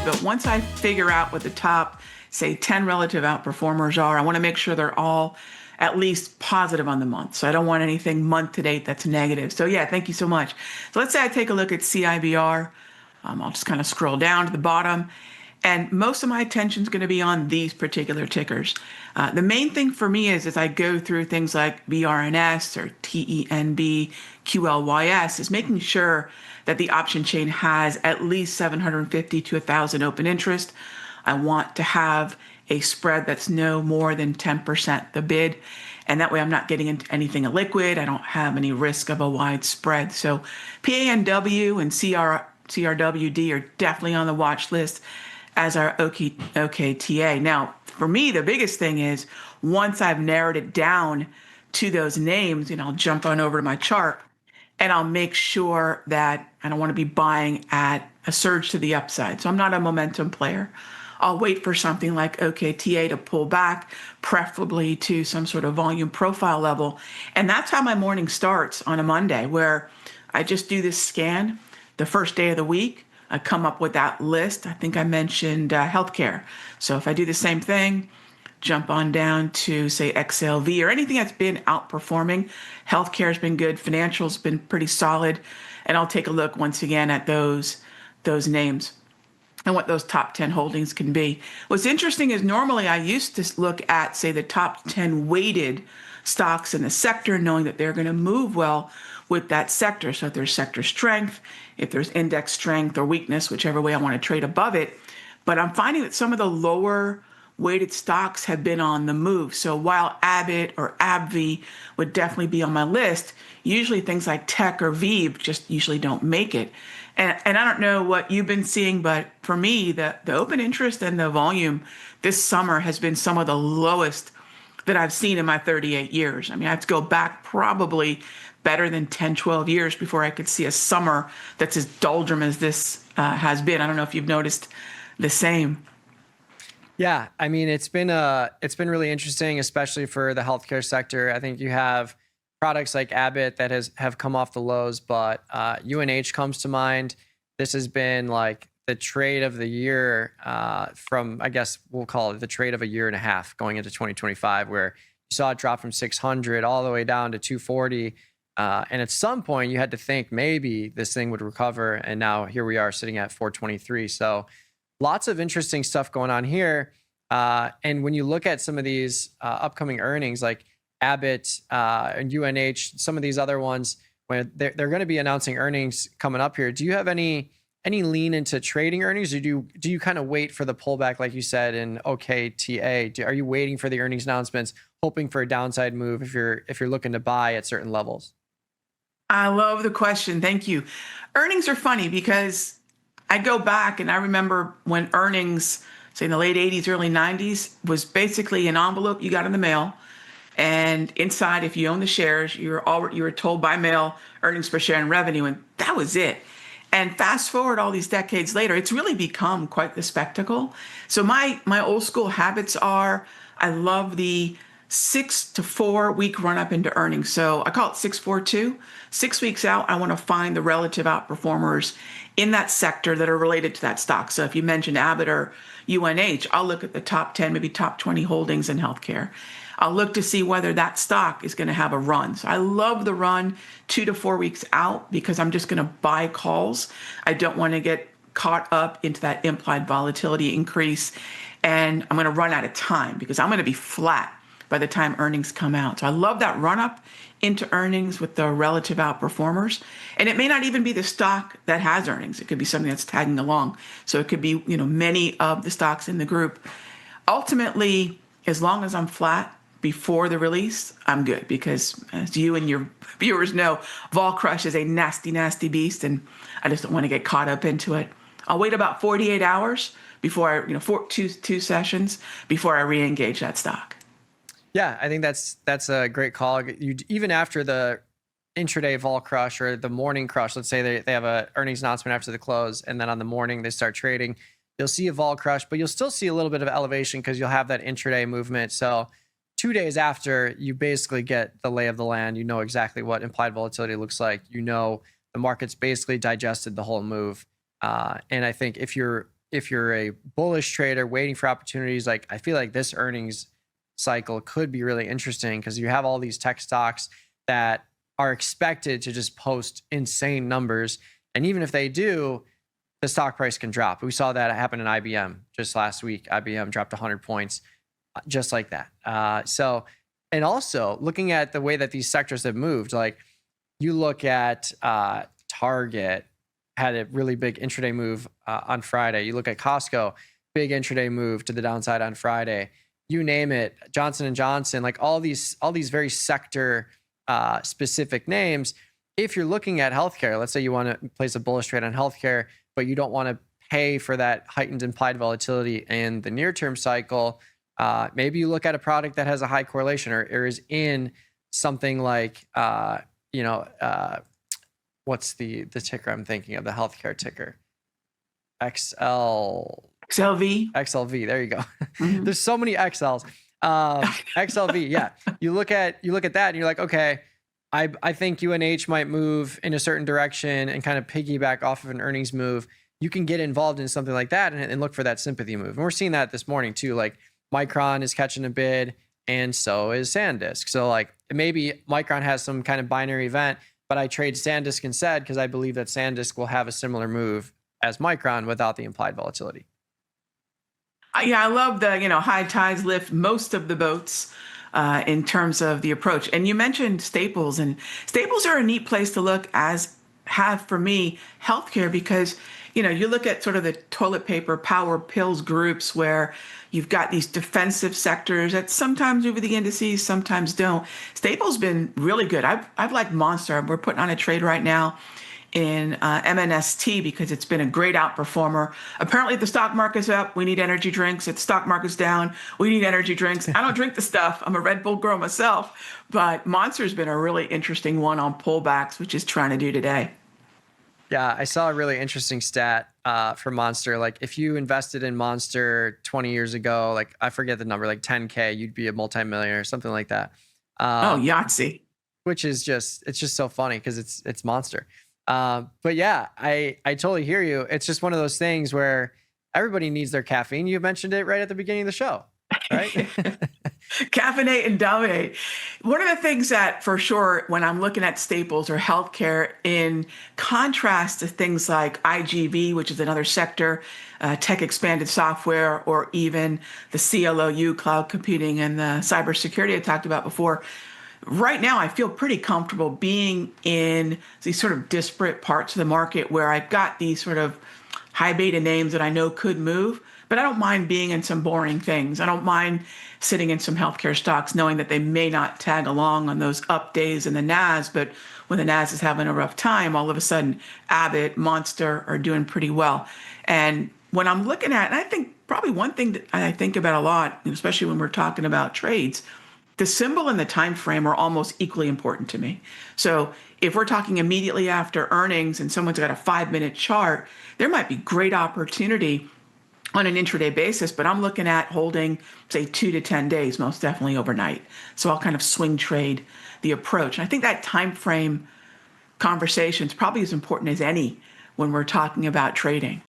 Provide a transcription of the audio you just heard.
but once I figure out what the top, say, 10 relative outperformers are, I want to make sure they're all at least positive on the month. So I don't want anything month to date that's negative. So yeah, thank you so much. So let's say I take a look at CIBR. I'll just kind of scroll down to the bottom. And most of my attention is going to be on these particular tickers. The main thing for me is as I go through things like BRNS or TENB, QLYS, is making sure that the option chain has at least 750 to 1,000 open interest. I want to have a spread that's no more than 10% the bid. And that way I'm not getting into anything illiquid. I don't have any risk of a wide spread. So PANW and CRWD are definitely on the watch list, as our OKTA. Now, for me, the biggest thing is once I've narrowed it down to those names, I'll jump on over to my chart and I'll make sure that I don't want to be buying at a surge to the upside. So I'm not a momentum player. I'll wait for something like OKTA to pull back, preferably to some sort of volume profile level. And that's how my morning starts on a Monday, where I just do this scan the first day of the week. I come up with that list. I think I mentioned healthcare. So if I do the same thing, jump on down to, say, XLV or anything that's been outperforming. Healthcare has been good. Financial's been pretty solid. And I'll take a look once again at those names and what those top 10 holdings can be. What's interesting is normally I used to look at, say, the top 10 weighted stocks in the sector, knowing that they're going to move well with that sector. So if there's sector strength, if there's index strength or weakness, whichever way I want to trade above it. But I'm finding that some of the lower weighted stocks have been on the move. So while Abbott or AbbVie would definitely be on my list, usually things like Tech or Veev just usually don't make it. And I don't know what you've been seeing, but for me, the open interest and the volume this summer has been some of the lowest that I've seen in my 38 years. I mean, I have to go back probably better than 10, 12 years before I could see a summer that's as doldrum as this has been. I don't know if you've noticed the same. Yeah, I mean, it's been really interesting, especially for the healthcare sector. I think you have products like Abbott that have come off the lows, but UNH comes to mind. This has been like the trade of the year from, I guess we'll call it the trade of a year and a half going into 2025, where you saw it drop from 600 all the way down to 240. And at some point you had to think maybe this thing would recover. And now here we are sitting at 423. So lots of interesting stuff going on here. And when you look at some of these upcoming earnings like Abbott and UNH, some of these other ones, when they're going to be announcing earnings coming up here, do you have any lean into trading earnings, or do you kind of wait for the pullback, like you said in OKTA? Are you waiting for the earnings announcements, hoping for a downside move if you're looking to buy at certain levels? I love the question. Thank you. Earnings are funny because I go back and I remember when earnings, say in the late 80s, early 90s, was basically an envelope you got in the mail. And inside, if you own the shares, you were told by mail earnings per share and revenue, and that was it. And fast forward all these decades later, it's really become quite the spectacle. So my old school habits are, I love the 6 to 4 week run up into earnings. So I call it 642. 6 weeks out, I want to find the relative outperformers in that sector that are related to that stock. So if you mentioned Abbott or UNH, I'll look at the top 10, maybe top 20 holdings in healthcare. I'll look to see whether that stock is going to have a run. So I love the run 2 to 4 weeks out because I'm just going to buy calls. I don't want to get caught up into that implied volatility increase. And I'm going to run out of time because I'm going to be flat by the time earnings come out. So I love that run up into earnings with the relative outperformers. And it may not even be the stock that has earnings. It could be something that's tagging along. So it could be, many of the stocks in the group. Ultimately, as long as I'm flat before the release, I'm good, because as you and your viewers know, vol crush is a nasty, nasty beast, and I just don't want to get caught up into it. I'll wait about 48 hours before two sessions before I re-engage that stock. Yeah, I think that's a great call. Even after the intraday vol crush or the morning crush, let's say they have a earnings announcement after the close, and then on the morning they start trading, you'll see a vol crush, but you'll still see a little bit of elevation because you'll have that intraday movement. So 2 days after, you basically get the lay of the land. You know exactly what implied volatility looks like. You know the market's basically digested the whole move. And I think if you're if you're a bullish trader waiting for opportunities, like I feel like this earnings cycle could be really interesting because you have all these tech stocks that are expected to just post insane numbers. And even if they do, the stock price can drop. We saw that happen in IBM just last week. IBM dropped 100 points just like that. And also looking at the way that these sectors have moved, like you look at Target had a really big intraday move on Friday. You look at Costco, big intraday move to the downside on Friday. You name it, Johnson and Johnson, like all these very sector specific names. If you're looking at healthcare, let's say you want to place a bullish trade on healthcare, but you don't want to pay for that heightened implied volatility in the near term cycle. Maybe you look at a product that has a high correlation or is in something like, what's the ticker I'm thinking of, the healthcare ticker? XLV. There you go. Mm-hmm. There's so many XLs. XLV. Yeah. You look at that and you're like, okay, I think UNH might move in a certain direction and kind of piggyback off of an earnings move. You can get involved in something like that and look for that sympathy move. And we're seeing that this morning too. Like Micron is catching a bid and so is SanDisk. So like maybe Micron has some kind of binary event, but I trade SanDisk instead because I believe that SanDisk will have a similar move as Micron without the implied volatility. Yeah, I love the, high tides lift most of the boats in terms of the approach. And you mentioned staples, and staples are a neat place to look, as have for me healthcare, because, you look at sort of the toilet paper, power pills groups where you've got these defensive sectors that sometimes move with the indices, sometimes don't. Staples been really good. I've liked Monster. We're putting on a trade right now in MNST because it's been a great outperformer. Apparently, if the stock market's up, we need energy drinks. If the stock market's down, we need energy drinks. I don't drink the stuff. I'm a Red Bull girl myself, but Monster's been a really interesting one on pullbacks, which is trying to do today. Yeah, I saw a really interesting stat for Monster. Like if you invested in Monster 20 years ago, like I forget the number, like 10K, you'd be a multimillionaire or something like that. Yahtzee. Which is it's just so funny because it's Monster. But yeah, I totally hear you. It's just one of those things where everybody needs their caffeine. You mentioned it right at the beginning of the show, right? Caffeinate and dominate. One of the things that for sure, when I'm looking at staples or healthcare, in contrast to things like IGV, which is another sector, tech expanded software, or even the CLOU, cloud computing, and the cybersecurity I talked about before, right now, I feel pretty comfortable being in these sort of disparate parts of the market where I've got these sort of high beta names that I know could move, but I don't mind being in some boring things. I don't mind sitting in some healthcare stocks knowing that they may not tag along on those up days in the NAS, but when the NAS is having a rough time, all of a sudden Abbott, Monster are doing pretty well. And when I'm looking at, and I think probably one thing that I think about a lot, especially when we're talking about trades, the symbol and the time frame are almost equally important to me. So if we're talking immediately after earnings and someone's got a 5-minute chart, there might be great opportunity on an intraday basis, but I'm looking at holding, say, 2 to 10 days, most definitely overnight. So I'll kind of swing trade the approach. And I think that time frame conversation is probably as important as any when we're talking about trading.